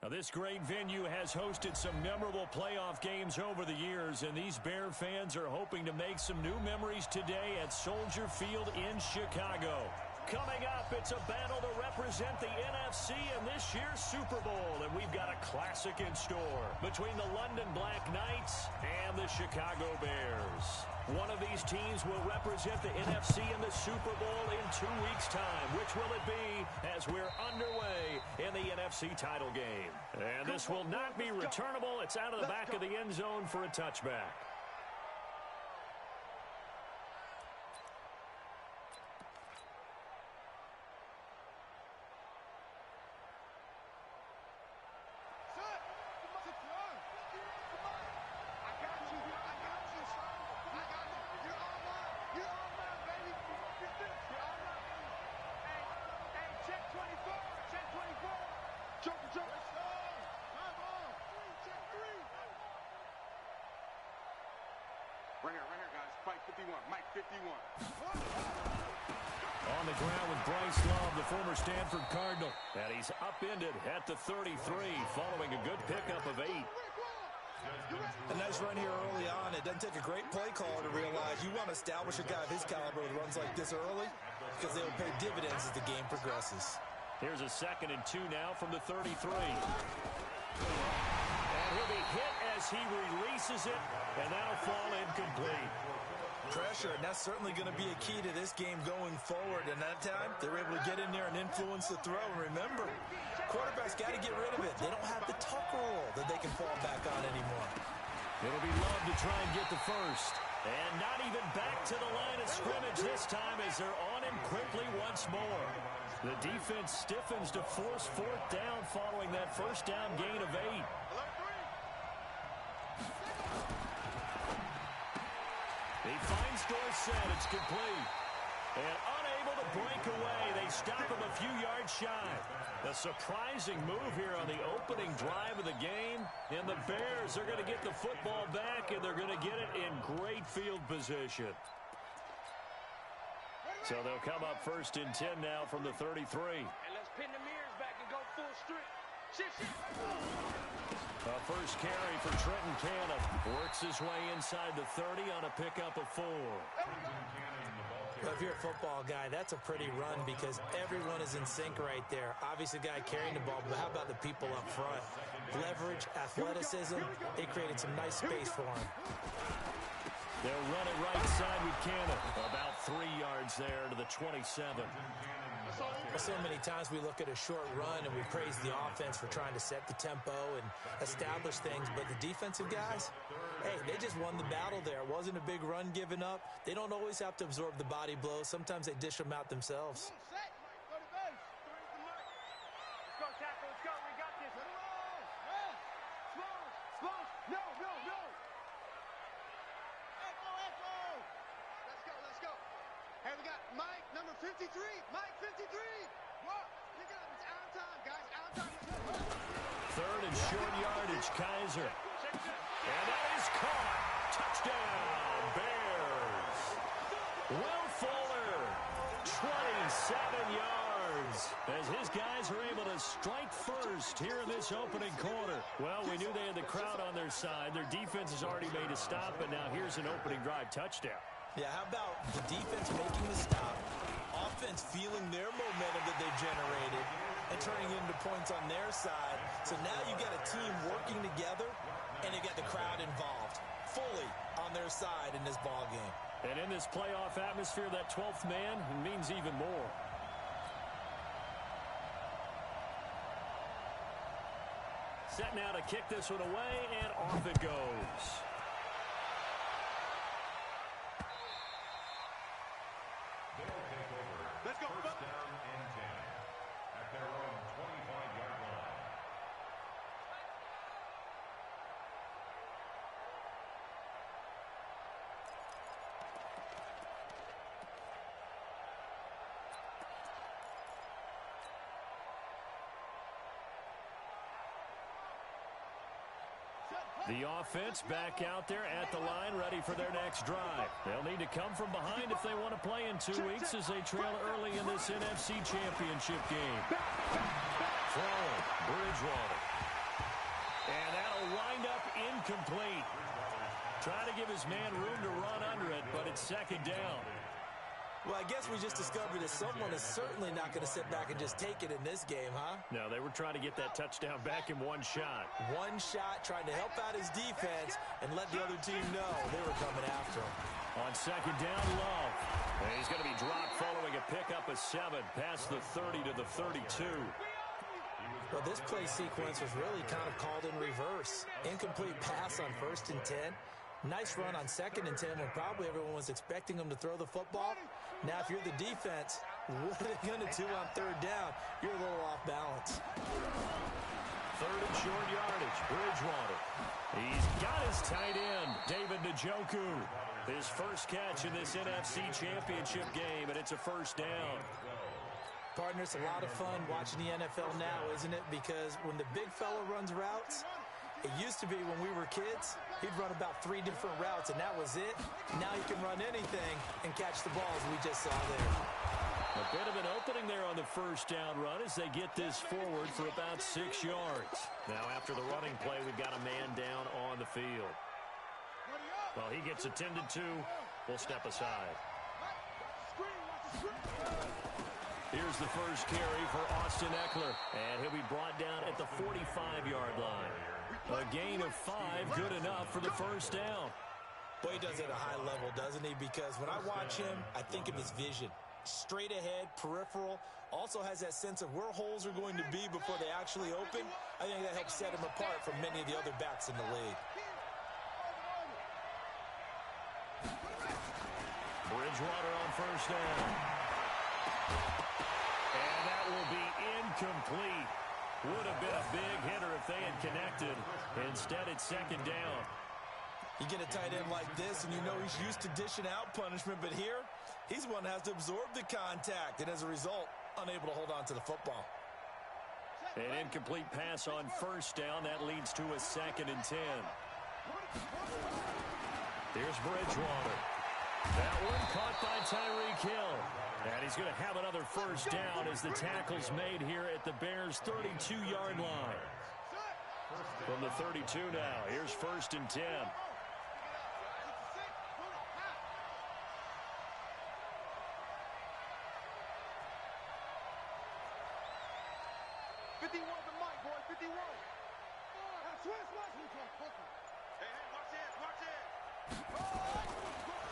This great venue has hosted some memorable playoff games over the years, and these Bear fans are hoping to make some new memories today at Soldier Field in Chicago. Coming up, it's a battle to represent the NFC in this year's Super Bowl, and we've got a classic in store between the London Black Knights and the Chicago Bears. One of these teams will represent the NFC in the Super Bowl in 2 weeks' time. Which will it be as we're underway in the NFC title game? And this will not be returnable. It's out of the back of the end zone for a touchback. Right here, guys. Mike 51. Mike 51. On the ground with Bryce Love, the former Stanford Cardinal. And he's upended at the 33 following a good pickup of 8. A nice run here early on. It doesn't take a great play caller to realize you want to establish a guy of his caliber with runs like this early because they will pay dividends as the game progresses. Here's a 2nd and 2 now from the 33. And he'll be hit as he releases it, and that'll fall incomplete. Pressure, and that's certainly going to be a key to this game going forward. And that time, they were able to get in there and influence the throw. And remember, quarterbacks got to get rid of it. They don't have the tuck roll that they can fall back on anymore. It'll be Love to try and get the first. And not even back to the line of scrimmage this time as they're on him quickly once more. The defense stiffens to force 4th down following that first down gain of 8. He finds Dorsett. It's complete. And unable to break away. They stop him a few yards shy. A surprising move here on the opening drive of the game. And the Bears are going to get the football back, and they're going to get it in great field position. So they'll come up 1st and 10 now from the 33. And let's pin the mirrors back and go full strip. Shit. A first carry for Trenton Cannon. Works his way inside the 30 on a pickup of 4. Well, if you're a football guy, that's a pretty run because everyone is in sync right there. Obviously, the guy carrying the ball, but how about the people up front? Leverage, athleticism, they created some nice space for him. They'll run it right side with Cannon. About 3 yards there to the 27. Well, so many times we look at a short run and we praise the offense for trying to set the tempo and establish things, but the defensive guys, hey, they just won the battle there. It wasn't a big run given up. They don't always have to absorb the body blows. Sometimes they dish them out themselves. Let's go, tackle. Let's go. We got this. Slow. No. Let's go. Hey, we got Mike, number 53. Mike, 53. Whoa. Pick it up. It's out of time, guys. Out of time. 3rd and short yardage, Kaiser. And that is caught. Touchdown, Bears. Will Fuller, 27 yards, as his guys are able to strike first here in this opening quarter. Well, we knew they had the crowd on their side. Their defense has already made a stop, and now here's an opening drive touchdown. Yeah, how about the defense making the stop, offense feeling their momentum that they've generated, and turning into points on their side. So now you got a team working together, and they got the crowd involved fully on their side in this ball game. And in this playoff atmosphere, that 12th man means even more. Set now to kick this one away, and off it goes. Let's go. First down and 10 at their own 25-yard line. The offense back out there at the line, ready for their next drive. They'll need to come from behind if they want to play in 2 weeks as they trail early in this NFC Championship game. Throwing, Bridgewater. wind up incomplete. Trying to give his man room to run under it, but it's second down. Well, I guess we just discovered that someone is certainly not going to sit back and just take it in this game, huh? No, they were trying to get that touchdown back in one shot. One shot, trying to help out his defense and let the other team know they were coming after him. On second down, Love. And he's going to be dropped following a pickup of 7 past the 30 to the 32. Well, this play sequence was really kind of called in reverse. Incomplete pass on 1st and 10. Nice run on 2nd and 10 when probably everyone was expecting him to throw the football. Now, if you're the defense, what are they going to do on 3rd down? You're a little off balance. 3rd and short yardage, Bridgewater. He's got his tight end, David Njoku. His first catch in this NFC Championship game, and it's a first down. Partner, it's a lot of fun watching the NFL now, isn't it? Because when the big fella runs routes, it used to be when we were kids, he'd run about 3 different routes, and that was it. Now he can run anything and catch the balls we just saw there. A bit of an opening there on the first down run as they get this forward for about 6 yards. Now after the running play, we've got a man down on the field. Well, he gets attended to. We'll step aside. Here's the first carry for Austin Eckler, and he'll be brought down at the 45-yard line. A gain of 5, good enough for the first down. Boy, he does it at a high level, doesn't he? Because when I watch him, I think of his vision. Straight ahead, peripheral, also has that sense of where holes are going to be before they actually open. I think that helps set him apart from many of the other backs in the league. Bridgewater on first down. And that will be incomplete. Would have been a big hitter if they had connected. Instead, it's second down. You get a tight end like this, and you know he's used to dishing out punishment, but here, he's one that has to absorb the contact, and as a result, unable to hold on to the football. An incomplete pass on first down. That leads to a 2nd and 10. Here's Bridgewater. That one caught by Tyreek Hill. And he's going to have another first down as the tackle's made here at the Bears' 32-yard line. From the 32 now, here's 1st and 10. 51 to Mike, boy, 51. Switch, hey, watch it.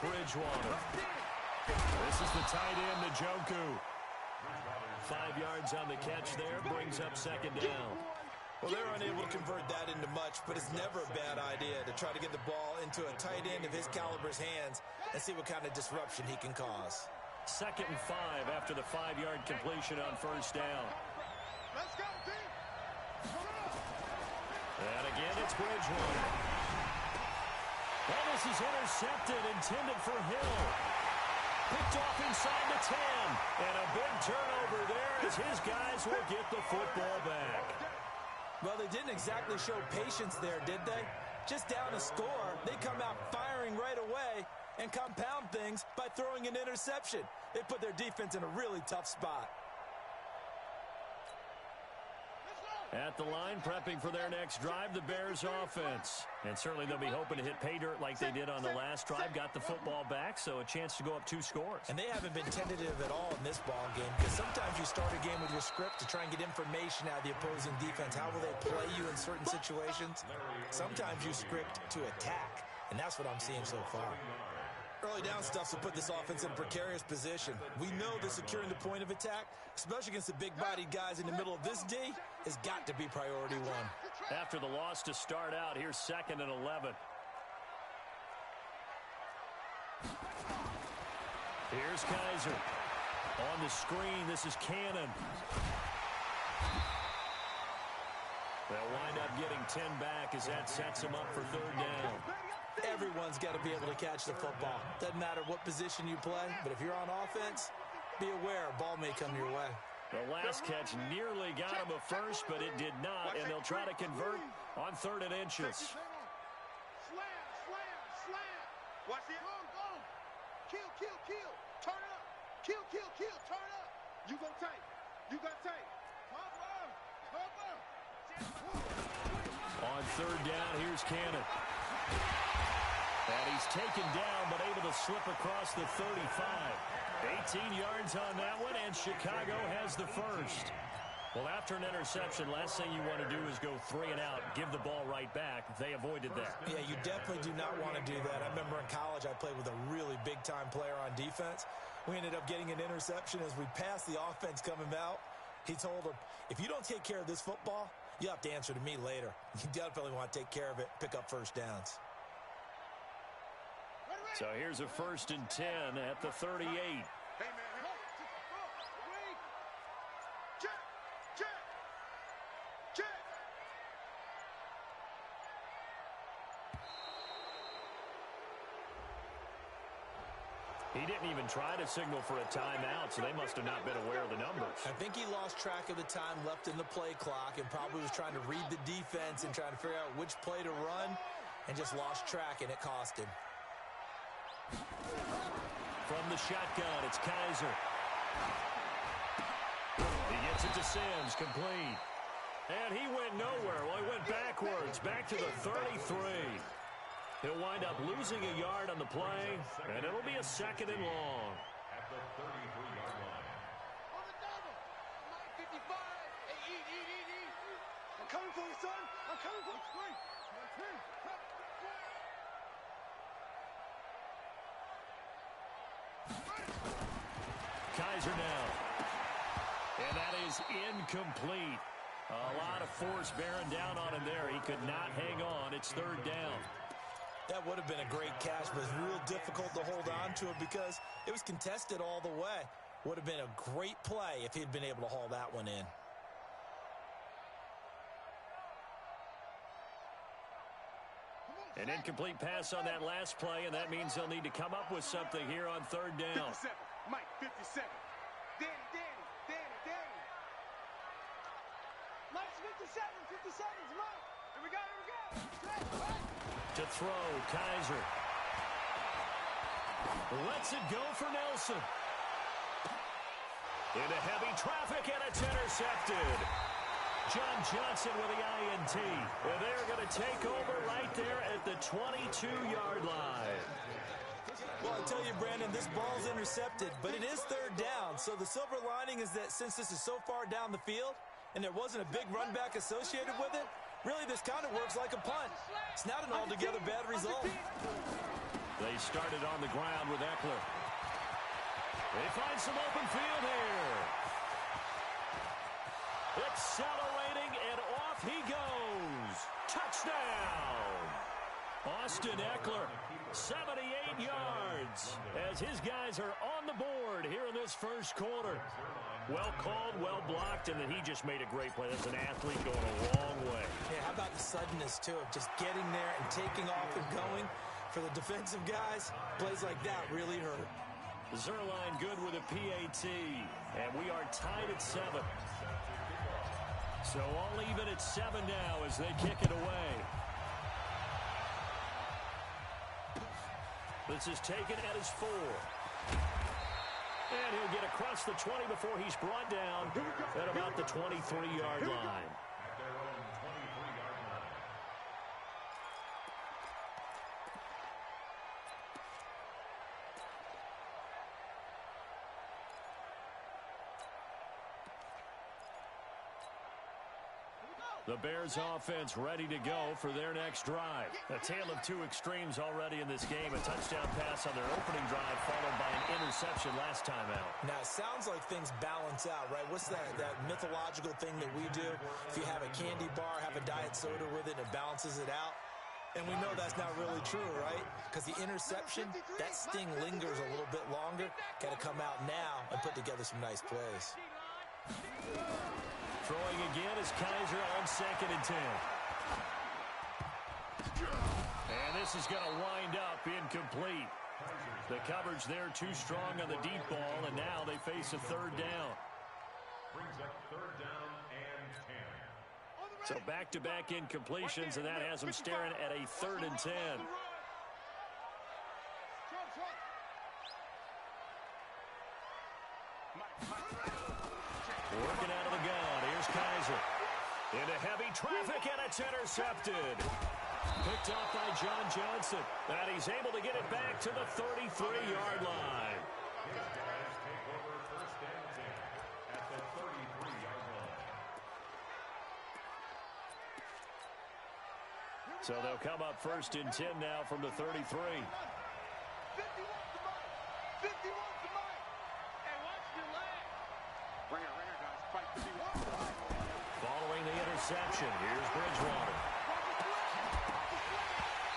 Bridgewater. This is the tight end, Njoku. 5 yards on the catch there, brings up second down. Well, they're unable to convert that into much, but it's never a bad idea to try to get the ball into a tight end of his caliber's hands and see what kind of disruption he can cause. 2nd and 5 after the 5-yard completion on first down. Let's go, team. And again, it's Bridgewater. And this is intercepted, intended for Hill. Picked off inside the 10. And a big turnover there as his guys will get the football back. Well, they didn't exactly show patience there, did they? Just down a score, they come out firing right away and compound things by throwing an interception. They put their defense in a really tough spot. At the line, prepping for their next drive, the Bears offense. And certainly they'll be hoping to hit pay dirt like they did on the last drive. Got the football back, so a chance to go up 2 scores. And they haven't been tentative at all in this ball game, because sometimes you start a game with your script to try and get information out of the opposing defense. How will they play you in certain situations? Sometimes you script to attack, and that's what I'm seeing so far. Early down stuff will put this offense in a precarious position. We know that securing the point of attack, especially against the big-bodied guys in the middle of this D, has got to be priority 1. After the loss to start out, here's 2nd and 11. Here's Kaiser. On the screen, this is Cannon. They'll wind up getting 10 back as that sets them up for 3rd down. Everyone's got to be able to catch the football. Doesn't matter what position you play, but if you're on offense, be aware a ball may come your way. The last catch nearly got him a first, but it did not, and they'll try to convert on 3rd and inches. Slam. Watch it. Go. Kill. Turn up. Kill. Turn up. You go tight. You got tight. Cover. On third down, here's Cannon. And he's taken down, but able to slip across the 35. 18 yards on that one, and Chicago has the first. Well, after an interception, last thing you want to do is go 3 and out, give the ball right back. They avoided that. Yeah, you definitely do not want to do that. I remember in college I played with a really big-time player on defense. We ended up getting an interception as we passed the offense coming out. He told him, if you don't take care of this football, you'll have to answer to me later. You definitely want to take care of it, pick up first downs. So here's a 1st and 10 at the 38. Hey, man. Check. Check. Check. He didn't even try to signal for a timeout, so they must have not been aware of the numbers. I think he lost track of the time left in the play clock and probably was trying to read the defense and trying to figure out which play to run and just lost track, and it cost him. From the shotgun, it's Kaiser. He gets it to Sims, complete. And he went nowhere. Well, he went backwards, back to the 33. He'll wind up losing a yard on the play, and it'll be a 2nd and long. At the 33-yard line. On the double. Mike 55. Hey, eat. I'm coming for you, son. I'm coming for you. Kaiser now. And that is incomplete. A lot of force bearing down on him there. He could not hang on. It's 3rd down. That would have been a great catch, but it's real difficult to hold on to it because it was contested all the way. Would have been a great play if he'd been able to haul that one in. An incomplete pass on that last play, and that means they'll need to come up with something here on 3rd down. 57. Mike 57. Danny. Mike's 57. 57's Mike. Here we go. To throw, Kaiser. Lets it go for Nelson. Into heavy traffic, and it's intercepted. John Johnson with the INT. And they're going to take over right there at the 22-yard line. Well, I tell you, Brandon, this ball's intercepted, but it is 3rd down. So the silver lining is that since this is so far down the field and there wasn't a big run back associated with it, really this kind of works like a punt. It's not an altogether bad result. They started on the ground with Eckler. They find some open field here. Accelerating, and off he goes. Touchdown! Austin Eckler, 78 yards, as his guys are on the board here in this first quarter. Well called, well blocked, and then he just made a great play. That's an athlete going a long way. Yeah, how about the suddenness, too, of just getting there and taking off and going? For the defensive guys, plays like that really hurt. Zerline good with a PAT, and we are tied at 7. So all even at 7 now as they kick it away. This is taken at his 4. And he'll get across the 20 before he's brought down at about the 23-yard line. At their own 23-yard line. The Bears offense ready to go for their next drive. A tale of two extremes already in this game. A touchdown pass on their opening drive followed by an interception last time out. Now, it sounds like things balance out, right? What's that mythological thing that we do? If you have a candy bar, have a diet soda with it, and it balances it out. And we know that's not really true, right? Because the interception, that sting lingers a little bit longer. Got to come out now and put together some nice plays. Throwing again is Kaiser on 2nd and 10. And this is going to wind up incomplete. The coverage there too strong on the deep ball, and now they face a 3rd down. Brings up 3rd down and 10. So back-to-back incompletions, and that has them staring at a 3rd and 10. Working out of the gun. Here's Kaiser. Into Heavy traffic, and it's intercepted. Picked off by John Johnson. And he's able to get it back to the 33-yard line. His guys take over first and 10 at the 33-yard line. So they'll come up first and 10 now from the 33. 50 wants the mic. 50 wants the mic. Hey, watch your leg. Ringer, guys. Fight 51. Following the interception, here's Bridgewater.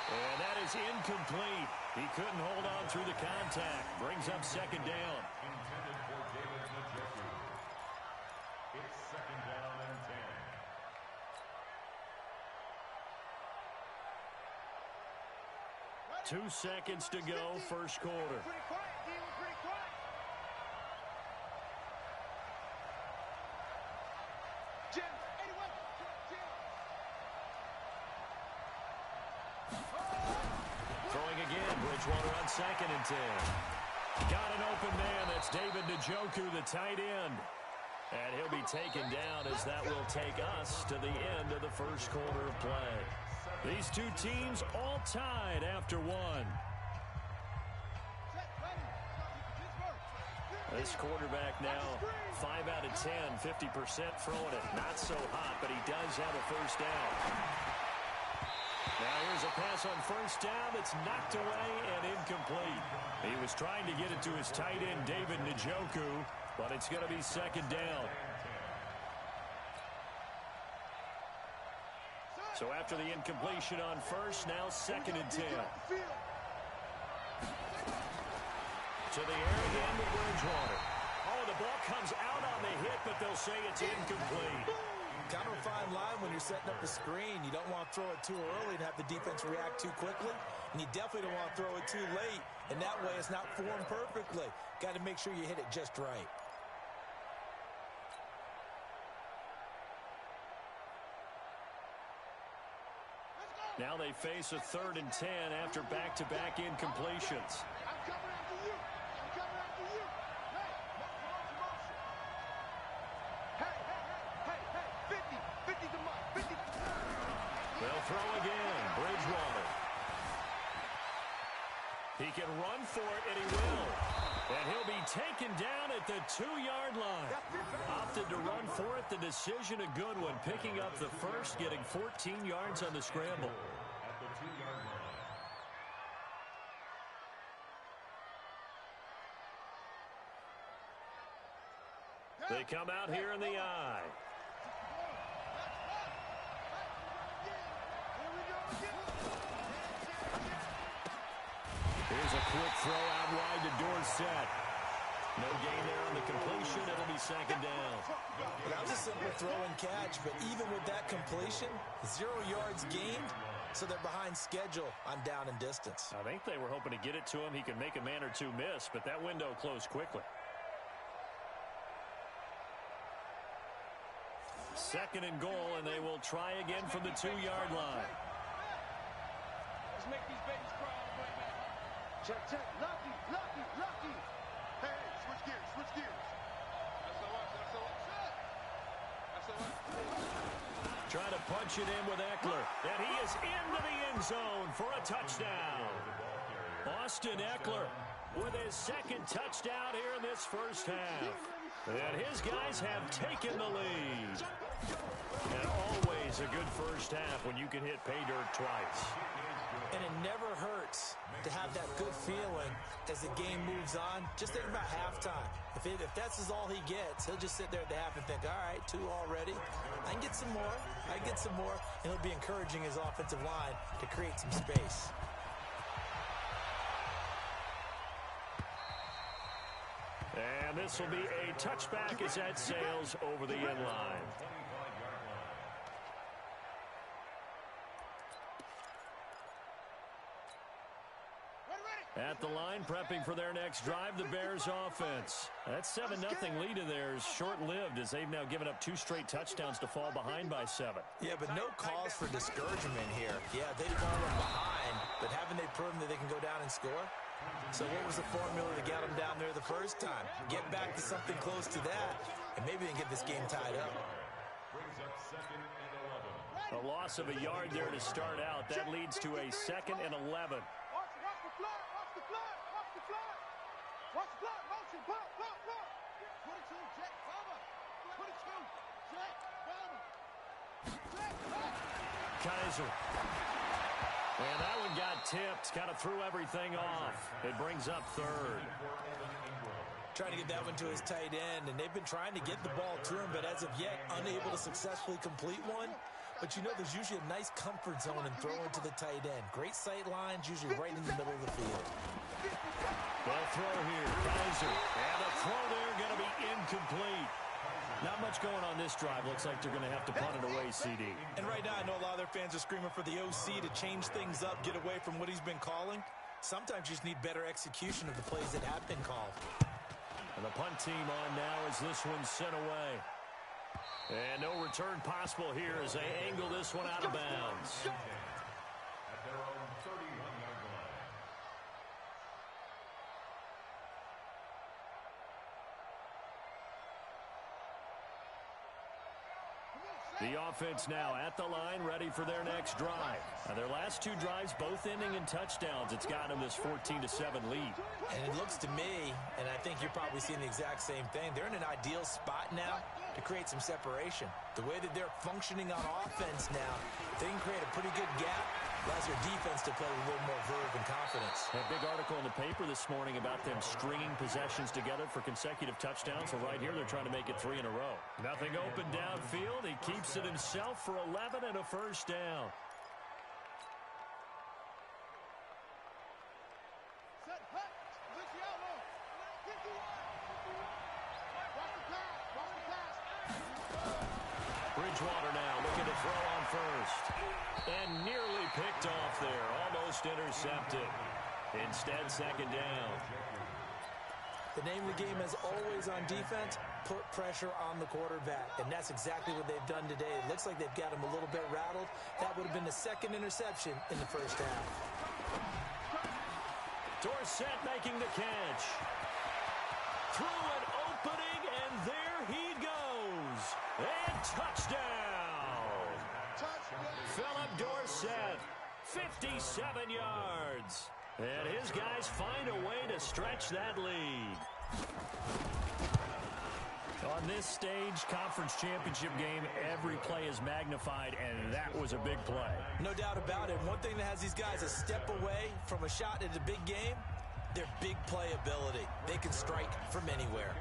And that is incomplete. He couldn't hold on through the contact. Brings up second down. Intended for David Njoku. It's second down and 10. 2 seconds to go, first quarter. Pretty quiet, D. We're pretty quiet. Jim, 81. Jim. Throwing again, Bridgewater on second and 10. Got an open man. That's David Njoku, the tight end. And he'll be taken down as that will take us to the end of the first quarter of play. These two teams all tied after one. This quarterback now 5 out of 10, 50% throwing it. Not so hot, but he does have a first down. Now here's a pass on first down that's knocked away and incomplete. He was trying to get it to his tight end, David Njoku, but it's going to be second down. So after the incompletion on first, now second and 10. To the air again with Bridgewater. Oh, the ball comes out on the hit, but they'll say it's incomplete. Kind of a fine line when you're setting up a screen. You don't want to throw it too early and have the defense react too quickly. And you definitely don't want to throw it too late. And that way it's not formed perfectly. Got to make sure you hit it just right. Now they face a 3rd and 10 after back-to-back incompletions. I'm coming after you. I'm coming after you. Hey, motion. Hey, 50 to Mike, 50. They'll throw again, Bridgewater. He can run for it, and he will. And he'll be taken down at the 2-yard line. Opted to run for it. The decision a good one. Picking up the first, getting 14 yards on the scramble. At the 2-yard line. They come out here in the eye. Here's a quick throw out wide to Dorsett. No gain there on the completion. It'll be second down. That was a simple throw and catch, but even with that completion, 0 yards gained, so they're behind schedule on down and distance. I think they were hoping to get it to him. He could make a man or two miss, but that window closed quickly. Second and goal, and they will try again from the 2-yard line. Let's make these babies cry all the way back. Check. Lucky. Hey, switch gears. That's all right. Trying to punch it in with Eckler. And he is into the end zone for a touchdown. Austin Eckler with his second touchdown here in this first half. And his guys have taken the lead. And always a good first half when you can hit pay dirt twice. And it never hurts to have that good feeling as the game moves on. Just think about halftime. If that's all he gets, he'll just sit there at the half and think, all right, 2 already. I can get some more. And he'll be encouraging his offensive line to create some space. And this will be a touchback as that sails over the end line. At the line, prepping for their next drive, the Bears offense. That 7-0 lead of theirs short-lived as they've now given up 2 straight touchdowns to fall behind by 7. Yeah, but no cause for discouragement here. Yeah, they've fallen behind, but haven't they proven that they can go down and score? So what was the formula to get them down there the first time? Get back to something close to that, and maybe they can get this game tied up. Brings up second and 11. A loss of a yard there to start out. That leads to a 2nd and 11. Watch the flat, watch the flat, watch the flat. Watch the flat, motion, pop. 22, Jack Farmer. 22, Jack Farmer. Kaiser. And that one got tipped. Kind of threw everything off. It brings up 3rd. Trying to get that one to his tight end, and they've been trying to get the ball to him, but as of yet, unable to successfully complete one. But you know there's usually a nice comfort zone in throwing to the tight end. Great sight lines, usually right in the middle of the field. They'll throw here. Kaiser. And a throw there going to be incomplete. Not much going on this drive. Looks like they're going to have to punt it away, CD. And right now, I know a lot of their fans are screaming for the OC to change things up, get away from what he's been calling. Sometimes you just need better execution of the plays that have been called. And the punt team on now as this one's sent away. And no return possible here as they angle this one out of bounds. At their own 31-yard line. The offense now at the line, ready for their next drive. Now their last 2 drives, both ending in touchdowns. It's got them this 14-7 lead. And it looks to me, and I think you're probably seeing the exact same thing, they're in an ideal spot now to create some separation. The way that they're functioning on offense now, they can create a pretty good gap. Allows their defense to play with a little more verve and confidence. A big article in the paper this morning about them stringing possessions together for consecutive touchdowns. So right here, they're trying to make it 3 in a row. Nothing open downfield. He keeps it himself for 11 and a first down. Set, hut, Luciano. 51. Watch the pass. Bridgewater now looking to throw on first. And nearly picked off there. Almost intercepted. Instead, 2nd down. The name of the game is always on defense, put pressure on the quarterback. And that's exactly what they've done today. It looks like they've got him a little bit rattled. That would have been the 2nd interception in the first half. Dorsett making the catch. Through an opening, and there he goes. And touchdown. Philip Dorsett, 57 yards. And his guys find a way to stretch that lead. On this stage, conference championship game, every play is magnified, and that was a big play. No doubt about it. One thing that has these guys a step away from a shot at a big game, their big play ability. They can strike from anywhere.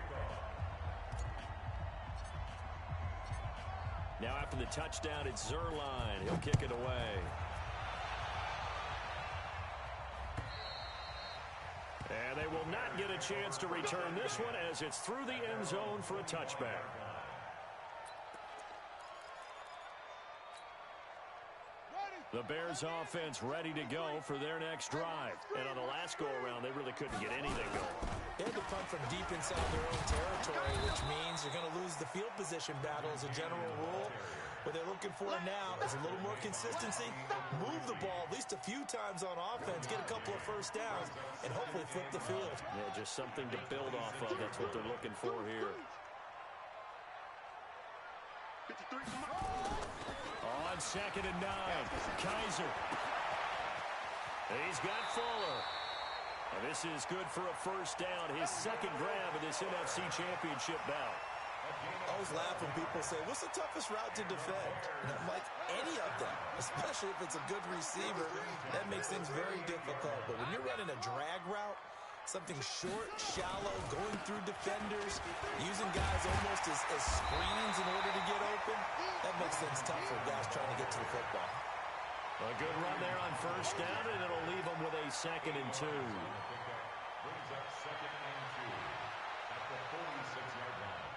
Now after the touchdown, it's Zerline. He'll kick it away. And they will not get a chance to return this one as it's through the end zone for a touchback. The Bears offense ready to go for their next drive. And on the last go-around, they really couldn't get anything going. They had to punt from deep inside their own territory, which means you're going to lose the field position battle as a general rule. What they're looking for now is a little more consistency, move the ball at least a few times on offense, get a couple of first downs, and hopefully flip the field. Yeah, just something to build off of. That's what they're looking for here. 53. On 2nd and 9, Kaiser. He's got Fuller. And this is good for a first down, his 2nd grab of this NFC Championship bout. I always laugh when people say, what's the toughest route to defend? And I'm like, any of them, especially if it's a good receiver. That makes things very difficult. But when you're running a drag route, something short, shallow, going through defenders, using guys almost as screens in order to get open, that makes things tough for guys trying to get to the football. A good run there on first down, and it'll leave them with a 2nd and 2. Brings up 2nd and 2 at the 46-yard line.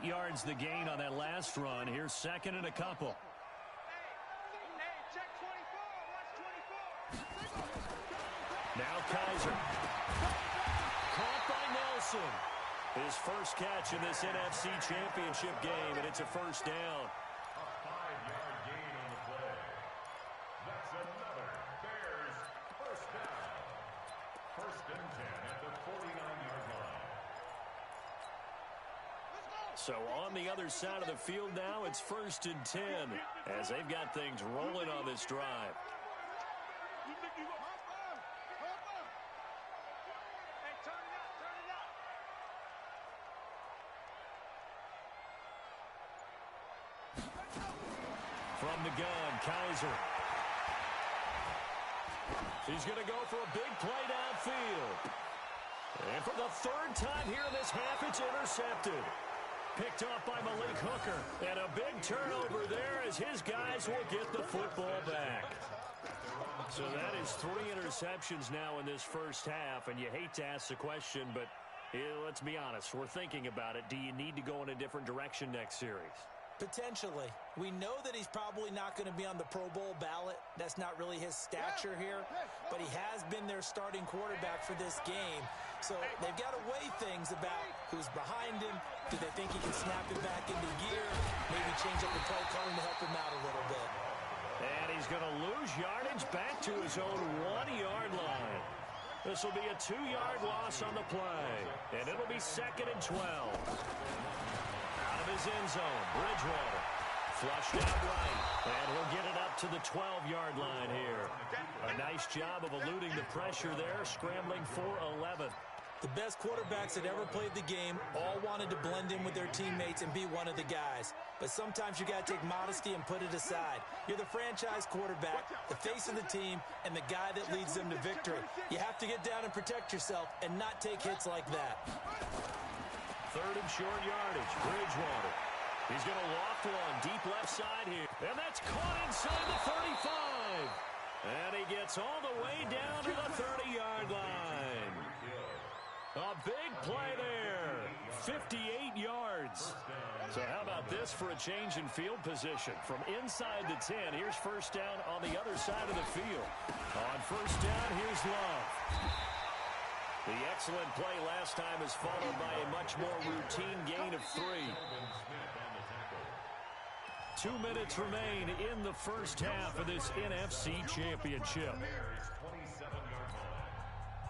8 yards the gain on that last run. Here's 2nd and a couple. Now Kaiser. Caught by Nelson. His first catch in this NFC Championship game, and it's a first down. A 5-yard gain on the play. That's another Bears first down. 1st and 10 at the 49-yard line. Let's go! So on the other side of the field now, it's 1st and 10 as they've got things rolling on this drive. From the gun, Kaiser. He's going to go for a big play downfield. And for the 3rd time here in this half, it's intercepted. Picked off by Malik Hooker. And a big turnover there as his guys will get the football back. So that is 3 interceptions now in this first half. And you hate to ask the question, but let's be honest. We're thinking about it. Do you need to go in a different direction next series? Potentially. We know that he's probably not going to be on the Pro Bowl ballot. That's not really his stature here. But he has been their starting quarterback for this game. So they've got to weigh things about who's behind him. Do they think he can snap it back into gear? Maybe change up the play calling to help him out a little bit. And he's going to lose yardage back to his own 1-yard line. This will be a 2-yard loss on the play. And it'll be 2nd and 12. Out of his end zone, Bridgewater. Flushed out right. And he'll get it up to the 12-yard line here. A nice job of eluding the pressure there, scrambling for 11. The best quarterbacks that ever played the game all wanted to blend in with their teammates and be one of the guys. But sometimes you got to take modesty and put it aside. You're the franchise quarterback, the face of the team, and the guy that leads them to victory. You have to get down and protect yourself and not take hits like that. 3rd and short yardage, Bridgewater. He's going to loft one deep left side here. And that's caught inside the 35. And he gets all the way down to the 30-yard line. A big play there. 58 yards. So how about this for a change in field position? From inside the 10, here's 1st down on the other side of the field. On 1st down, here's Love. The excellent play last time is followed by a much more routine gain of 3. 2 minutes remain in the first half of this NFC Championship.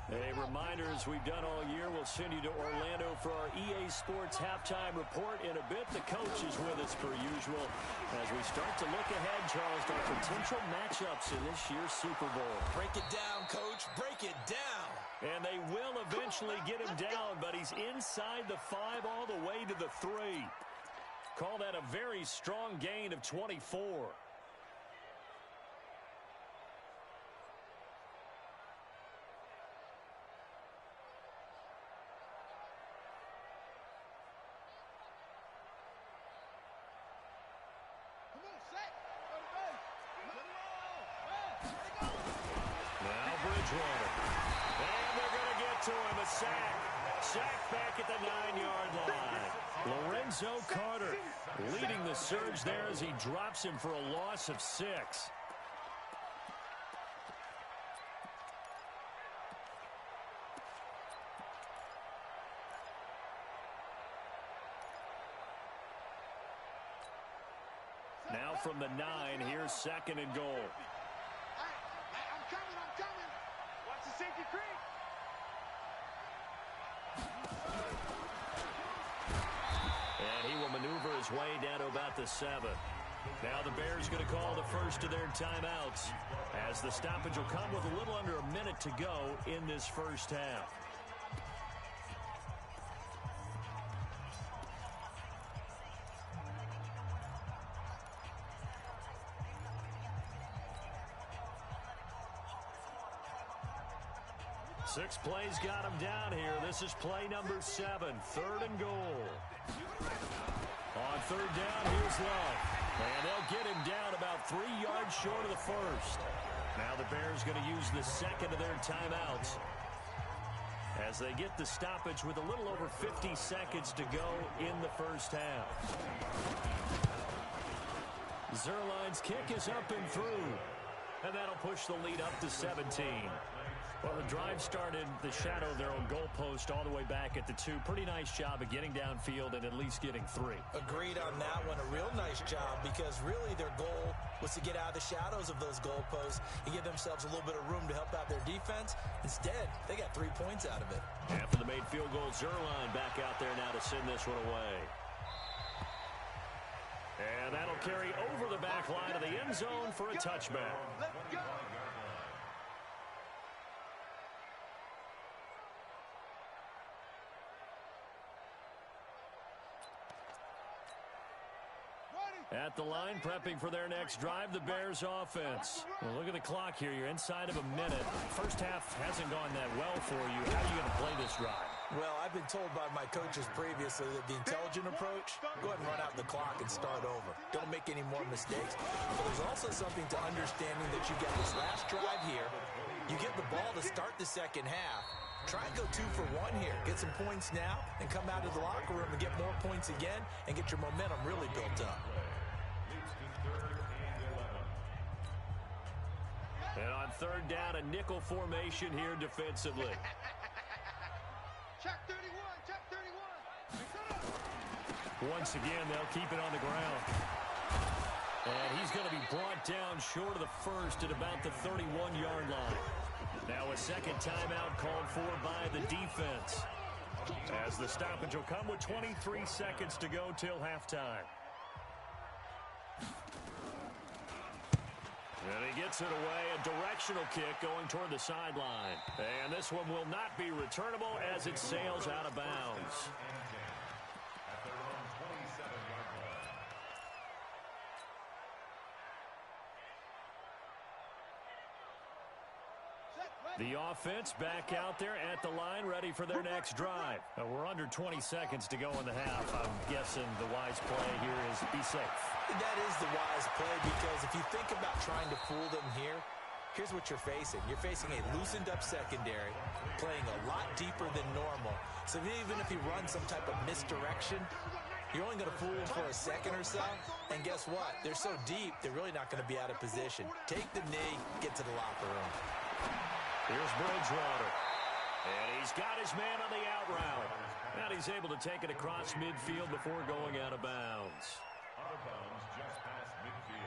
A reminder, as we've done all year, we'll send you to Orlando for our EA Sports halftime report in a bit. The coach is with us per usual as we start to look ahead, Charles, to our potential matchups in this year's Super Bowl. Break it down, Coach. Break it down. And they will eventually get him down, but he's inside the 5 all the way to the 3. Call that a very strong gain of 24. Now Bridgewater. And they're going to get to him. A sack. Sack back at the 9-yard line. Lorenzo Carter leading the surge there as he drops him for a loss of 6. Now from the 9, here's 2nd and goal. I'm coming. Watch the safety creep. And he will maneuver his way down to about the 7. Now the Bears going to call the first of their timeouts as the stoppage will come with a little under a minute to go in this first half. Six plays got him down here. This is play number 7, 3rd and goal. On 3rd down, here's Love. And they'll get him down about 3 yards short of the first. Now the Bears going to use the 2nd of their timeouts as they get the stoppage with a little over 50 seconds to go in the first half. Zerline's kick is up and through. And that'll push the lead up to 17. Well, the drive started the shadow of their own goalpost all the way back at the 2. Pretty nice job of getting downfield and at least getting 3. Agreed on that one. A real nice job because really their goal was to get out of the shadows of those goalposts and give themselves a little bit of room to help out their defense. Instead, they got 3 points out of it. After the made field goal, Zerline back out there now to send this one away. And that'll carry over the back line of the end zone for a touchback. Let's go. At the line, prepping for their next drive, the Bears offense. Well, look at the clock here. You're inside of a minute. First half hasn't gone that well for you. How are you going to play this drive? Well, I've been told by my coaches previously that the intelligent approach, go ahead and run out the clock and start over. Don't make any more mistakes. But there's also something to understanding that you get this last drive here. You get the ball to start the second half. Try and go 2 for 1 here. Get some points now and come out of the locker room and get more points again and get your momentum really built up. And on third down, a nickel formation here defensively. Check 31, check 31. Once again, they'll keep it on the ground. And he's going to be brought down short of the first at about the 31-yard line. Now a second timeout called for by the defense. As the stoppage will come with 23 seconds to go till halftime. And he gets it away, a directional kick going toward the sideline. And this one will not be returnable as it sails out of bounds. The offense back out there at the line, ready for their next drive. We're under 20 seconds to go in the half. I'm guessing the wise play here is be safe. That is the wise play, because if you think about trying to fool them here, here's what you're facing. You're facing a loosened-up secondary, playing a lot deeper than normal. So even if you run some type of misdirection, you're only going to fool them for a second or so. And guess what? They're so deep, they're really not going to be out of position. Take the knee, get to the locker room. Here's Bridgewater. And he's got his man on the out route. And he's able to take it across midfield before going out of bounds. Out of bounds just past midfield.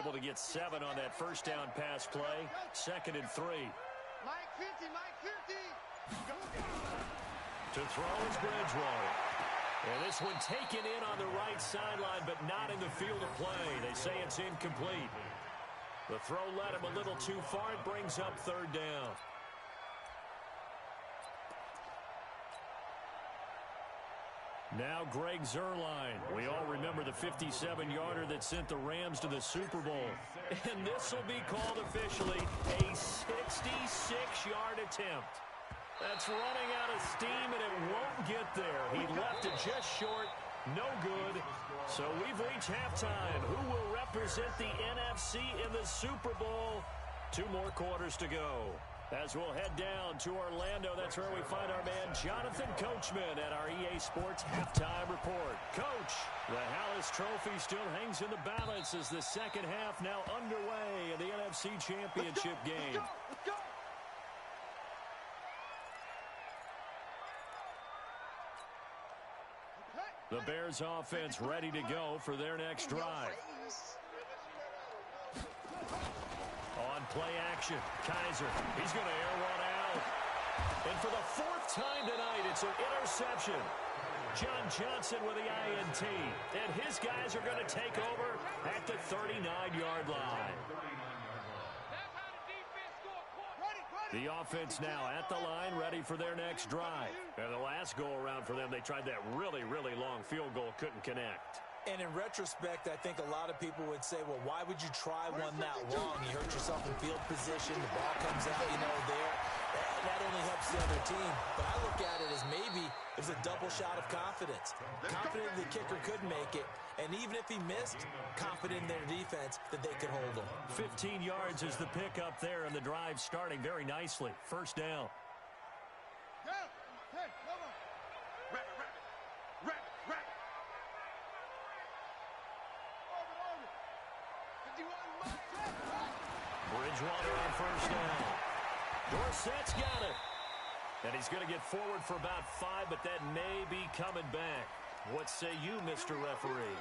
Able to get 7 on that first down pass play. 2nd and 3. Mike 50, Mike 50. To throw is Bridgewater. And this one taken in on the right sideline, but not in the field of play. They say it's incomplete. The throw led him a little too far. It brings up 3rd down. Now Greg Zuerlein. We all remember the 57-yarder that sent the Rams to the Super Bowl. And this will be called officially a 66-yard attempt. That's running out of steam, and it won't get there. He left it just short. No good. So we've reached halftime. Who will represent the NFC in the Super Bowl? 2 more quarters to go. As we'll head down to Orlando, that's where we find our man Jonathan Coachman at our EA Sports Halftime Report. Coach, the Hallis Trophy still hangs in the balance as the second half now underway in the NFC Championship game. Let's go. The Bears offense ready to go for their next drive. On play action, Kaiser, he's going to air one out. And for the 4th time tonight, it's an interception. John Johnson with the INT. And his guys are going to take over at the 39-yard line. The offense now at the line, ready for their next drive. And the last go-around for them, they tried that really, really long field goal, couldn't connect. And in retrospect, I think a lot of people would say, well, why would you try one that long? You hurt yourself in field position. The ball comes out, there. That only helps the other team. But I look at it as maybe it was a double shot of confidence. Confident the kicker could make it. And even if he missed, confident in their defense that they could hold him. 15 yards is the pickup there, and the drive starting very nicely. 1st down. Hey, come on. Rabbit. Over. Bridgewater on 1st down. Dorsett's got it. And he's going to get forward for about 5, but that may be coming back. What say you, Mr. Referee?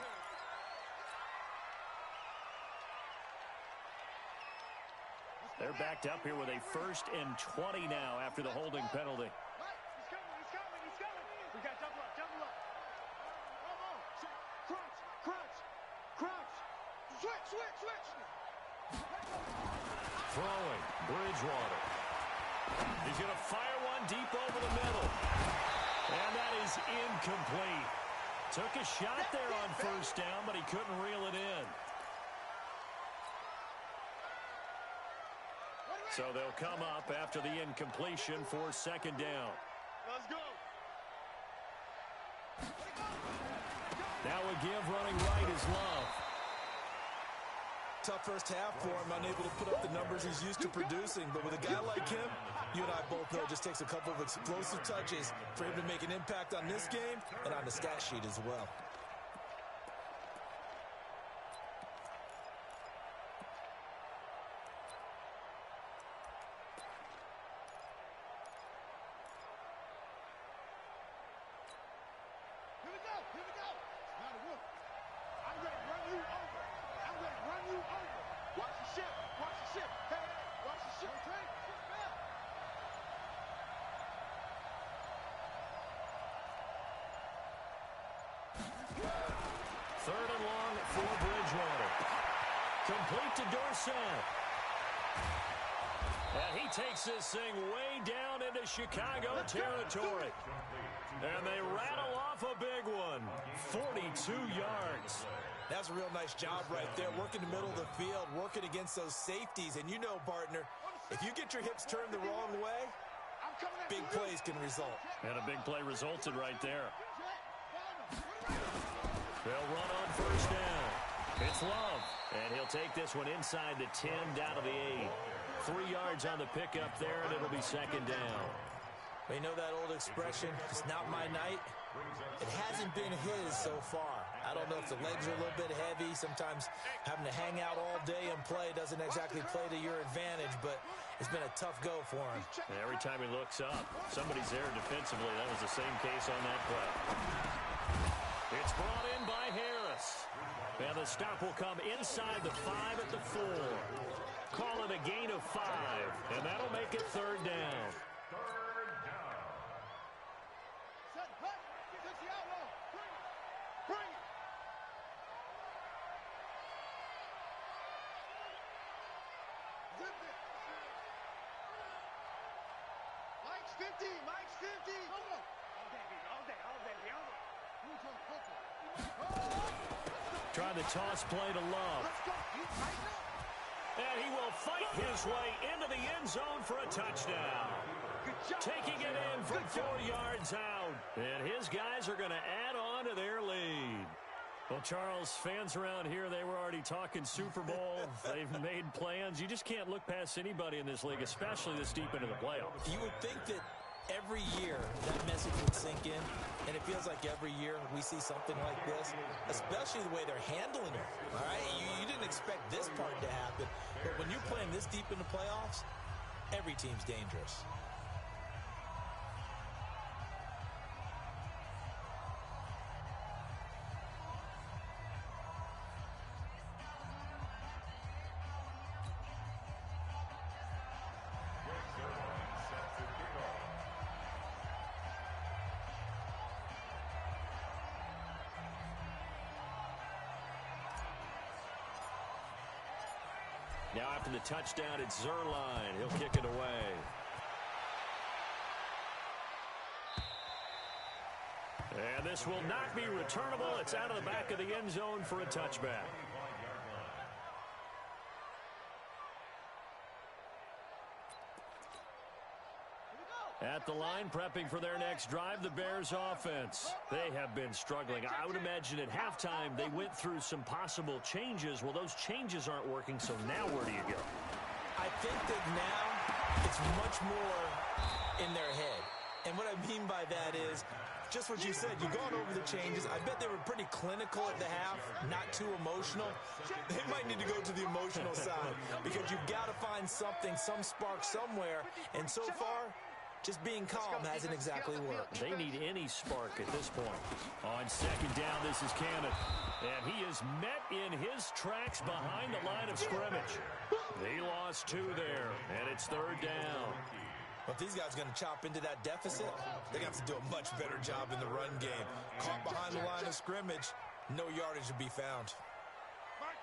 They're backed up here with a 1st and 20 now after the holding penalty. He's coming. We got double up. Crunch. Switch. Throwing, Bridgewater. He's going to fire one deep over the middle. And that is incomplete. Took a shot there on 1st down, but he couldn't reel it in. So they'll come up after the incompletion for 2nd down. Let's go. Now a give running right is Love. Tough first half for him, unable to put up the numbers he's used to producing. But with a guy like him, you and I both know it just takes a couple of explosive touches for him to make an impact on this game and on the stat sheet as well. Here we go. It's not a whoop. I'm ready to run you over. Watch the ship. Hey, watch the ship. Okay. Third and long for Bridgewater. Complete to Dorsett. And he takes this thing way down into Chicago territory. And they rattle off a big one. 42 yards. That's a real nice job right there, working the middle of the field, working against those safeties. And you know, partner, if you get your hips turned the wrong way, big plays can result. And a big play resulted right there. They'll run on 1st down. It's Love. And he'll take this one inside the 10, down to the 8. 3 yards on the pickup there, and it'll be 2nd down. You know that old expression, it's not my night? It hasn't been his so far. I don't know if the legs are a little bit heavy. Sometimes having to hang out all day and play doesn't exactly play to your advantage, but it's been a tough go for him. And every time he looks up, somebody's there defensively. That was the same case on that play. It's brought in by Harris. And the stop will come inside the 5 at the 4. Call it a gain of 5, and that'll make it 3rd down. Bring it. Zip it. Mike's 50. All day. Try the toss play to Love. And he will fight his way into the end zone for a touchdown. Taking it in from 4 yards out. And his guys are going to add on to their lead. Well, Charles, fans around here, they were already talking Super Bowl. They've made plans. You just can't look past anybody in this league, especially this deep into the playoffs. You would think that every year that message would sink in, and it feels like every year we see something like this, especially the way they're handling it. All right, you didn't expect this part to happen, but when you're playing this deep in the playoffs, every team's dangerous. Now after the touchdown, it's Zerline. He'll kick it away. And this will not be returnable. It's out of the back of the end zone for a touchback. At the line, prepping for their next drive, the Bears offense. They have been struggling. I would imagine at halftime they went through some possible changes. Well, those changes aren't working, so now where do you go? I think that now it's much more in their head. And what I mean by that is just what you said. You've gone over the changes. I bet they were pretty clinical at the half, not too emotional. They might need to go to the emotional side because you've got to find something, some spark somewhere. And so far, Just being calm hasn't exactly worked. They need any spark at this point. On second down, this is Cannon. And he is met in his tracks behind the line of scrimmage. They lost 2 there, and it's third down. Well, if these guys are going to chop into that deficit, they're going to have to do a much better job in the run game. Caught behind the line of scrimmage, no yardage to be found.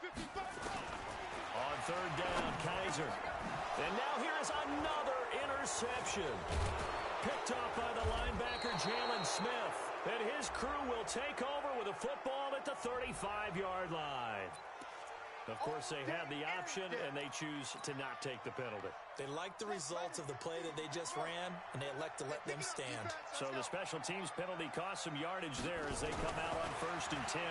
On third down, Kaiser. And now here is another interception. Picked off by the linebacker, Jalen Smith. And his crew will take over with a football at the 35-yard line. Of course, they have the option, and they choose to not take the penalty. They like the results of the play that they just ran, and they elect to let them stand. So the special teams penalty cost some yardage there as they come out on 1st and 10.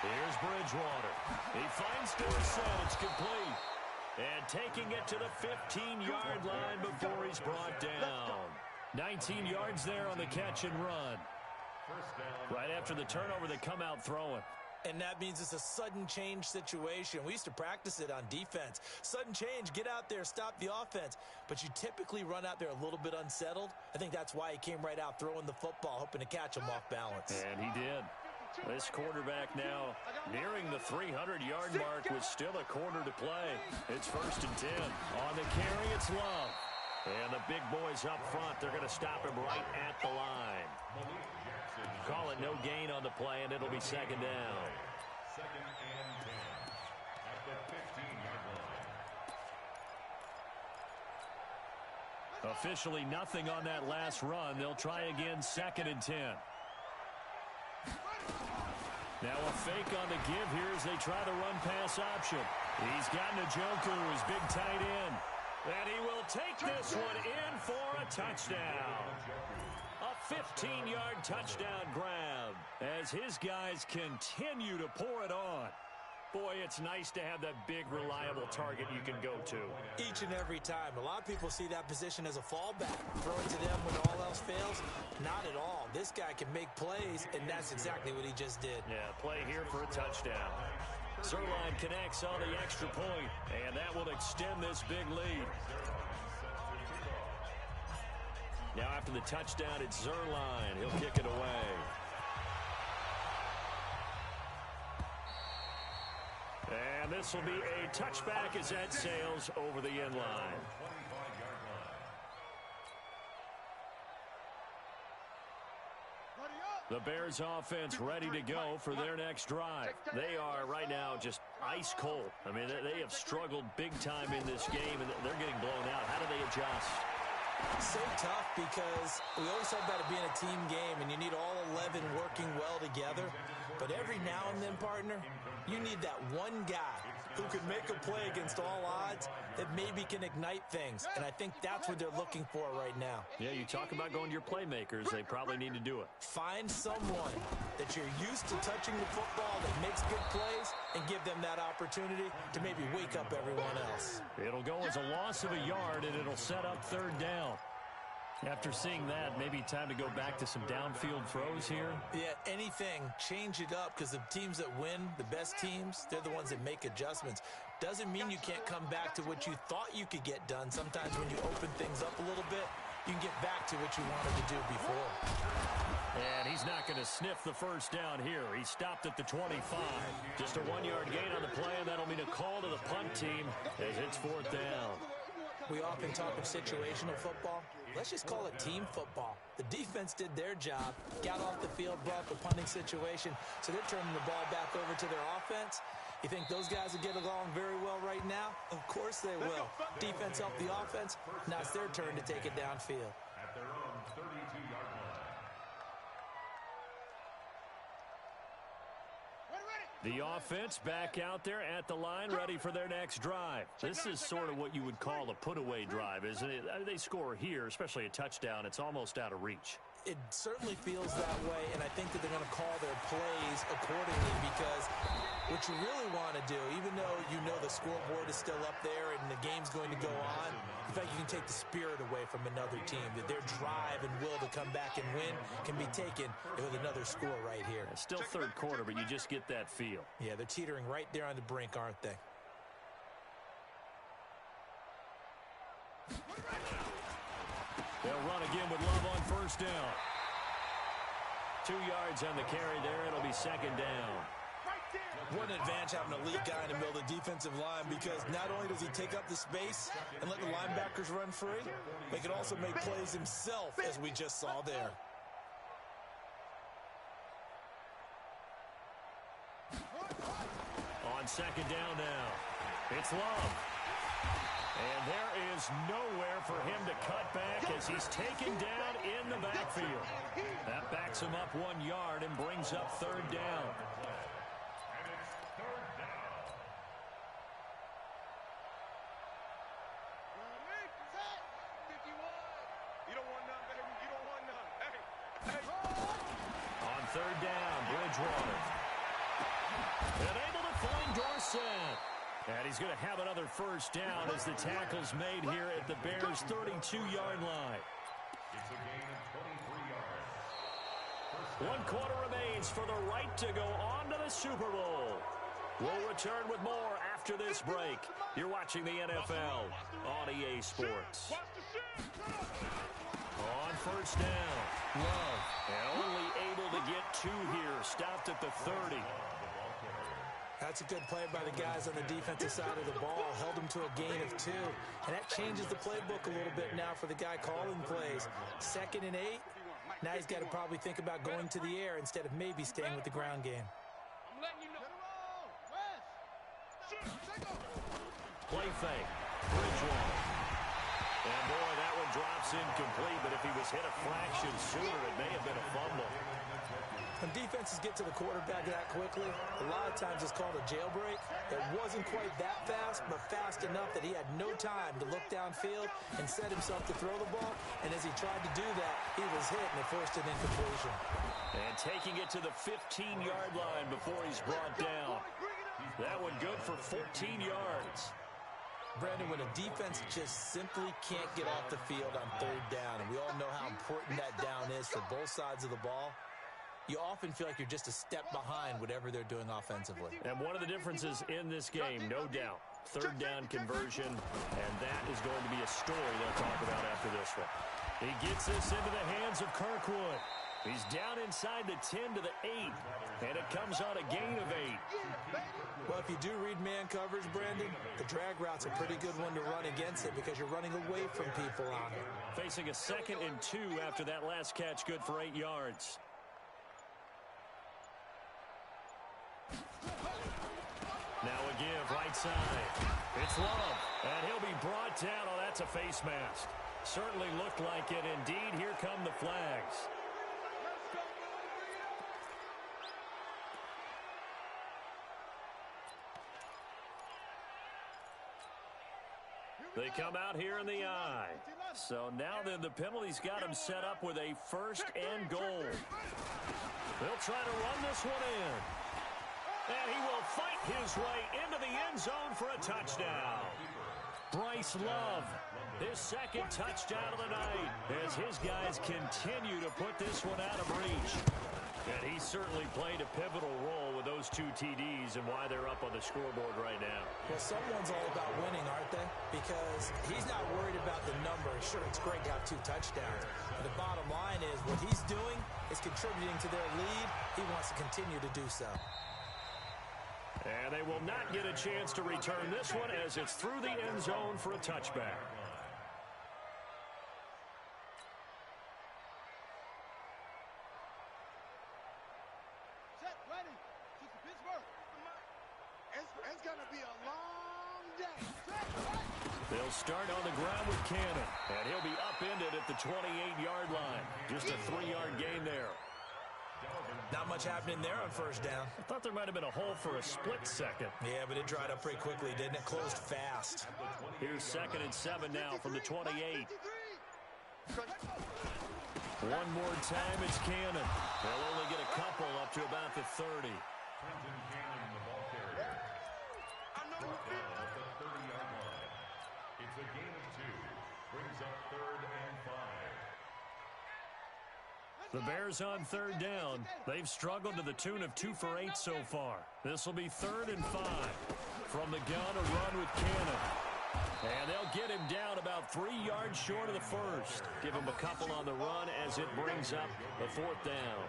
Here's Bridgewater. He finds Dorsett. It's complete. And taking it to the 15-yard line before he's brought down. 19 yards there on the catch and run. Right after the turnover, they come out throwing. And that means it's a sudden change situation. We used to practice it on defense. Sudden change, get out there, stop the offense. But you typically run out there a little bit unsettled. I think that's why he came right out throwing the football, hoping to catch him off balance. And he did. This quarterback now nearing the 300-yard mark with still a quarter to play. It's 1st and 10. On the carry, it's Love. And the big boys up front, they're going to stop him right at the line. Call it no gain on the play, and it'll be second down. 2nd and 10 at the 15-yard line. Officially nothing on that last run. They'll try again, 2nd and 10. Now a fake on the give here as they try the run-pass option. He's got Njoku, his big tight end. And he will take this one in for a touchdown. A 15-yard touchdown grab as his guys continue to pour it on. Boy, it's nice to have that big, reliable target you can go to. Each and every time. A lot of people see that position as a fallback. Throw it to them when all else fails. Not at all. This guy can make plays, and that's exactly what he just did. Yeah, play here for a touchdown. Zerline connects on the extra point, and that will extend this big lead. Now after the touchdown, it's Zerline. He'll kick it away. And this will be a touchback as that sails over the end line. The Bears offense ready to go for their next drive. They are right now just ice cold. I mean, they have struggled big time in this game, and they're getting blown out. How do they adjust? So tough because we always talk about it being a team game, and you need all 11 working well together. But every now and then, partner, you need that one guy who can make a play against all odds that maybe can ignite things. And I think that's what they're looking for right now. Yeah, you talk about going to your playmakers. They probably need to do it. Find someone that you're used to touching the football that makes good plays and give them that opportunity to maybe wake up everyone else. It'll go as a loss of a yard, and it'll set up third down. After seeing that, maybe time to go back to some downfield throws here. Yeah, anything. Change it up because the teams that win, the best teams, they're the ones that make adjustments. Doesn't mean you can't come back to what you thought you could get done. Sometimes when you open things up a little bit, you can get back to what you wanted to do before. And he's not going to sniff the first down here. He stopped at the 25. Just a 1-yard gain on the play, and that'll mean a call to the punt team as it's fourth down. We often talk of situational football. Let's just call it team football. The defense did their job, got off the field, brought the punting situation, so they're turning the ball back over to their offense. You think those guys will get along very well right now? Of course they will. Defense helped the offense. Now it's their turn to take it downfield. At their own 32-yard line. The offense back out there at the line, ready for their next drive. This is sort of what you would call a put-away drive, isn't it? They score here, especially a touchdown. It's almost out of reach. It certainly feels that way, and I think that they're going to call their plays accordingly because what you really want to do, even though you know the scoreboard is still up there and the game's going to go on, in fact, you can take the spirit away from another team, that their drive and will to come back and win can be taken with another score right here. It's still third quarter, but you just get that feel. Yeah, they're teetering right there on the brink, aren't they? They'll run again with Love on first down. 2 yards on the carry there. It'll be second down. What an advantage having an elite guy in the middle of the defensive line, because not only does he take up the space and let the linebackers run free, but he can also make plays himself, as we just saw there. On second down now, it's Love. And there is nowhere for him to cut back as he's taken down in the backfield. That backs him up 1 yard and brings up third down. Third down, Bridgewater. And able to find Dorsett. And he's going to have another first down as the tackle's made here at the Bears' 32-yard line. It's a gain of 23 yards. 1 quarter remains for the right to go on to the Super Bowl. We'll return with more after this break. You're watching the NFL on EA Sports. On first down, Love. And only able to get 2 here. Stopped at the 30. That's a good play by the guys on the defensive side of the ball. Held him to a gain of 2. And that changes the playbook a little bit now for the guy calling plays. 2nd and 8. Now he's got to probably think about going to the air instead of maybe staying with the ground game. Play fake. Bridgewater. And boy, that one drops incomplete, but if he was hit a fraction sooner, it may have been a fumble. When defenses get to the quarterback that quickly, a lot of times it's called a jailbreak. It wasn't quite that fast, but fast enough that he had no time to look downfield and set himself to throw the ball. And as he tried to do that, he was hit and it forced an incompletion. And taking it to the 15-yard line before he's brought down. That one good for 14 yards. Brandon, when a defense just simply can't get off the field on third down, and we all know how important that down is for both sides of the ball, you often feel like you're just a step behind whatever they're doing offensively. And one of the differences in this game, no doubt, third down conversion, and that is going to be a story they'll talk about after this one. He gets this into the hands of Kirkwood. He's down inside the 10 to the 8, and it comes on a gain of 8. Well, if you do read man coverage, Brandon, the drag route's a pretty good one to run against it because you're running away from people on it. Facing a 2nd and 2 after that last catch, good for 8 yards. Now a give, right side. It's Love, and he'll be brought down. Oh, that's a face mask. Certainly looked like it. Indeed, here come the flags. They come out here in the eye. So now then the penalty's got him set up with a 1st and goal. They'll try to run this one in. And he will fight his way into the end zone for a touchdown. Bryce Love, his 2nd touchdown of the night as his guys continue to put this one out of reach. And he certainly played a pivotal role with those 2 TDs and why they're up on the scoreboard right now. Well, someone's all about winning, aren't they? Because he's not worried about the number. Sure, it's great to have 2 touchdowns. But the bottom line is what he's doing is contributing to their lead. He wants to continue to do so. And they will not get a chance to return this one as it's through the end zone for a touchback. It's going to be a long day. They'll start on the ground with Cannon, and he'll be upended at the 28-yard line. Just a 3-yard gain there. Not much happening there on first down. I thought there might have been a hole for a split second. Yeah, but it dried up pretty quickly, didn't it? Closed fast. Here's 2nd and 7 now from the 28. One more time, it's Cannon. They'll only get a couple up to about the 30. Trenton Cannon, the ball carrier. Brought down at the 30-yard line. It's a gain of 2. Brings up 3rd and 5. The Bears on third down. They've struggled to the tune of 2 for 8 so far. This will be 3rd and 5. From the gun, a run with Cannon. And they'll get him down about 3 yards short of the first. Give him a couple on the run as it brings up the 4th down.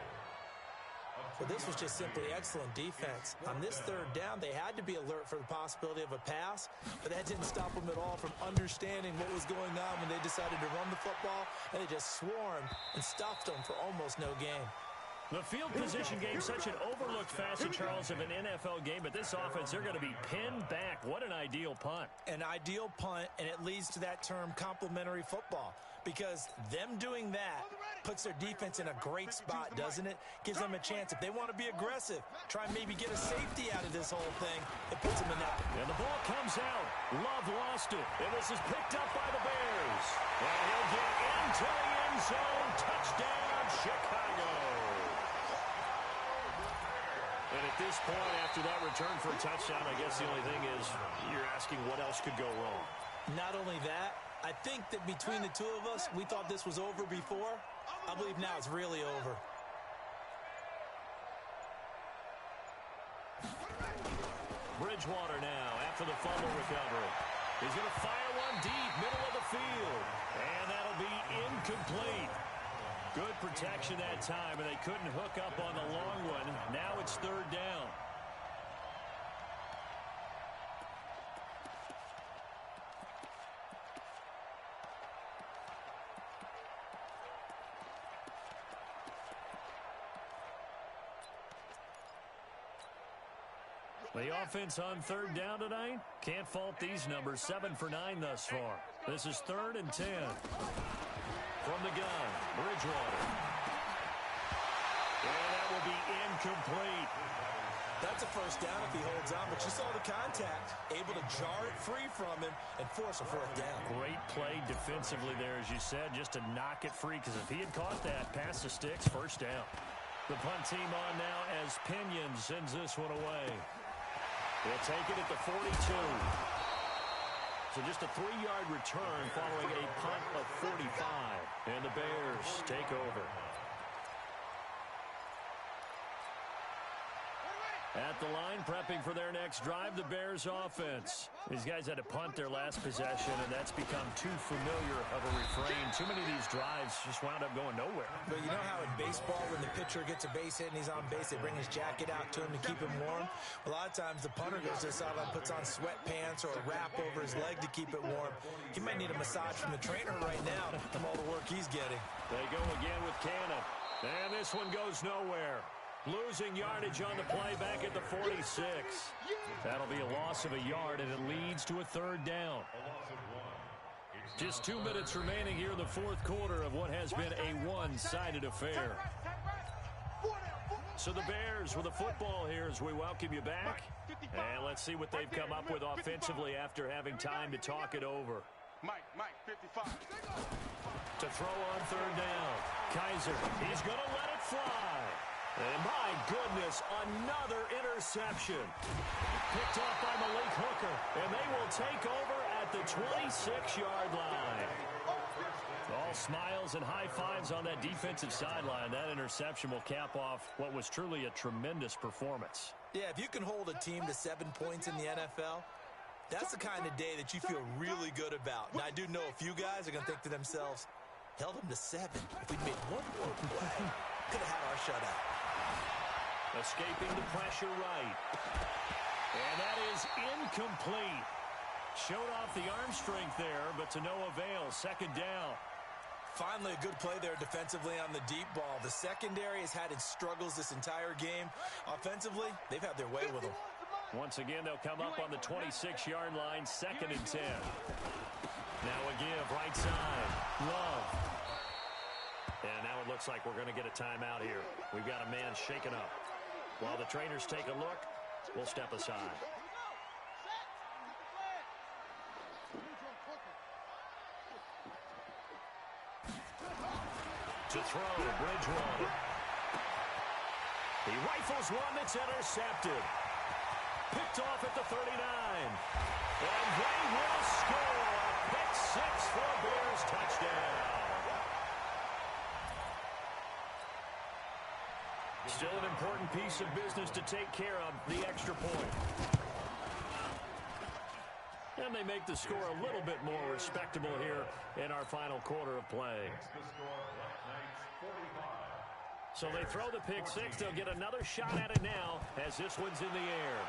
Well, this was just simply excellent defense. On this 3rd down, they had to be alert for the possibility of a pass, but that didn't stop them at all from understanding what was going on when they decided to run the football, and they just swarmed and stuffed them for almost no gain. The field position game, such an overlooked facet, Charles, of an NFL game, but this offense, they're going to be pinned back. What an ideal punt. An ideal punt, and it leads to that term complementary football, because them doing that puts their defense in a great spot, doesn't it? Gives them a chance. If they want to be aggressive, try and maybe get a safety out of this whole thing, it puts them in that. And the ball comes out. Love lost it, and this is picked up by the Bears. And he'll get into the end zone. Touchdown, Chicago. And at this point, after that return for a touchdown, I guess the only thing is you're asking what else could go wrong. Not only that, I think that between the two of us, we thought this was over before. I believe now it's really over. Bridgewater now after the fumble recovery. He's going to fire one deep, middle of the field. And that'll be incomplete. Good protection that time, and they couldn't hook up on the long one. Now it's 3rd down. The offense on 3rd down tonight. Can't fault these numbers. 7 for 9 thus far. This is 3rd and 10. From the gun, Bridgewater. And that will be incomplete. That's a 1st down if he holds on, but you saw the contact. Able to jar it free from him and force a 4th down. Great play defensively there, as you said, just to knock it free, because if he had caught that, past the sticks, 1st down. The punt team on now as Pinion sends this one away. They'll take it at the 42. So just a 3-yard return following a punt of 45. And the Bears take over. At the line, prepping for their next drive, the Bears offense. These guys had to punt their last possession, and that's become too familiar of a refrain. Too many of these drives just wound up going nowhere. But you know how in baseball, when the pitcher gets a base hit and he's on base, they bring his jacket out to him to keep him warm? A lot of times the punter goes to the sideline, puts on sweatpants or a wrap over his leg to keep it warm. He might need a massage from the trainer right now from all the work he's getting. They go again with Cannon. And this one goes nowhere. Losing yardage on the play back at the 46. That'll be a loss of a yard, and it leads to a 3rd down. Just 2 minutes remaining here in the 4th quarter of what has been a one-sided affair. So the Bears with the football here as we welcome you back. And let's see what they've come up with offensively after having time to talk it over. Mike, 55. To throw on 3rd down. Kaiser, he's going to let it fly. And my goodness, another interception. Picked off by Malik Hooker, and they will take over at the 26-yard line. All smiles and high fives on that defensive sideline. That interception will cap off what was truly a tremendous performance. Yeah, if you can hold a team to 7 points in the NFL, that's the kind of day that you feel really good about. Now, I do know a few guys are going to think to themselves, held them to 7. If we'd made one more play, could have had our shutout. Escaping the pressure right. And that is incomplete. Showed off the arm strength there, but to no avail. 2nd down. Finally, a good play there defensively on the deep ball. The secondary has had its struggles this entire game. Offensively, they've had their way with them. Once again, they'll come up on the 26-yard line, 2nd and 10. Now a give, right side. Love. And now it looks like we're going to get a timeout here. We've got a man shaken up. While the trainers take a look, we'll step aside. To throw, Bridgewater. He rifles one that's intercepted. Picked off at the 39. And they will score. Pick 6 for a Bears touchdown. Still an important piece of business to take care of, the extra point. And And they make the score a little bit more respectable here in our final quarter of play. So they throw the pick six. They'll get another shot at it now as this one's in the air.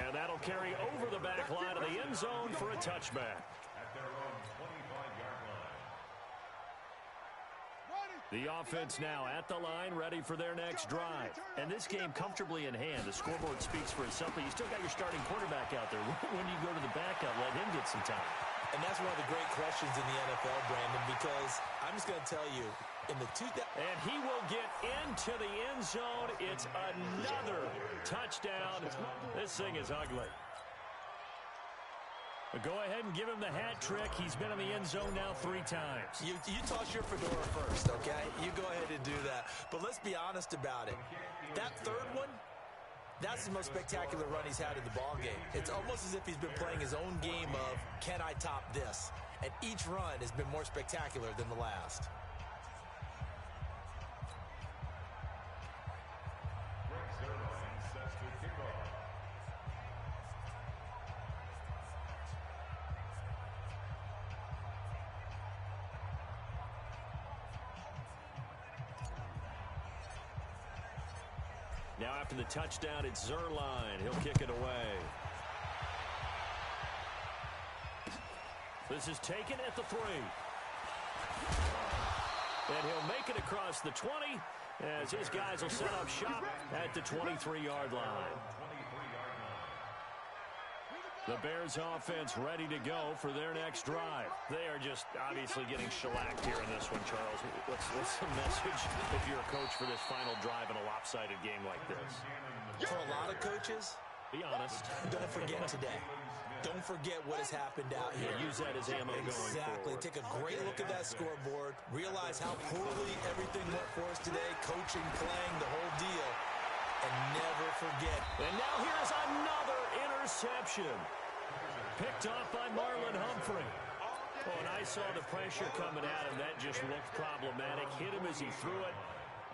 And that'll carry over the back line of the end zone for a touchback. At their own 25-yard line. The offense now at the line, ready for their next drive. And this game comfortably in hand. The scoreboard speaks for itself, but you still got your starting quarterback out there. When you go to the backup, let him get some time. And that's one of the great questions in the NFL, Brandon, because I'm just going to tell you, in the and he will get into the end zone. It's another touchdown. This thing is ugly. But go ahead and give him the hat trick. He's been in the end zone now 3 times. You toss your fedora first, okay? You go ahead and do that. But let's be honest about it. That third one, that's the most spectacular run he's had in the ballgame. It's almost as if he's been playing his own game of, can I top this? And each run has been more spectacular than the last. Now after the touchdown, it's Zerline. He'll kick it away. This is taken at the 3. And he'll make it across the 20 as his guys will set up shop at the 23-yard line. The Bears offense ready to go for their next drive. They are just obviously getting shellacked here in this one, Charles. What's the message if you're a coach for this final drive in a lopsided game like this? For a lot of coaches, be honest. Don't forget today. Don't forget what has happened out here. Use that as ammo going forward. Exactly. Take a great look at that scoreboard. Realize how poorly everything went for us today. Coaching, playing, the whole deal. And never forget. And now here's another interception. Picked off by Marlon Humphrey. Oh, and I saw the pressure coming at him. That just looked problematic. Hit him as he threw it,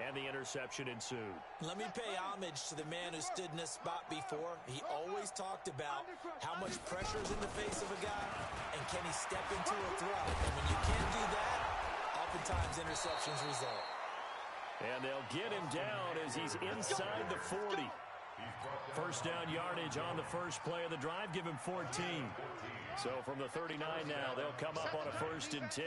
and the interception ensued. Let me pay homage to the man who stood in this spot before. He always talked about how much pressure is in the face of a guy, and can he step into a throw. And when you can't do that, oftentimes interceptions result. And they'll get him down as he's inside the 40. First down yardage on the first play of the drive. Give him 14. So from the 39 now, they'll come up on a 1st and 10.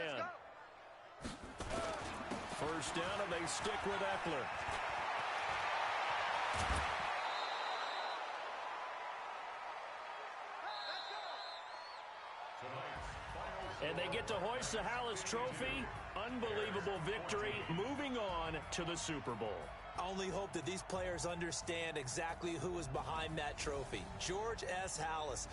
First down, and they stick with Eckler. And they get to hoist the Hallis Trophy. Unbelievable victory. Moving on to the Super Bowl. I only hope that these players understand exactly who is behind that trophy. George S. Hallis,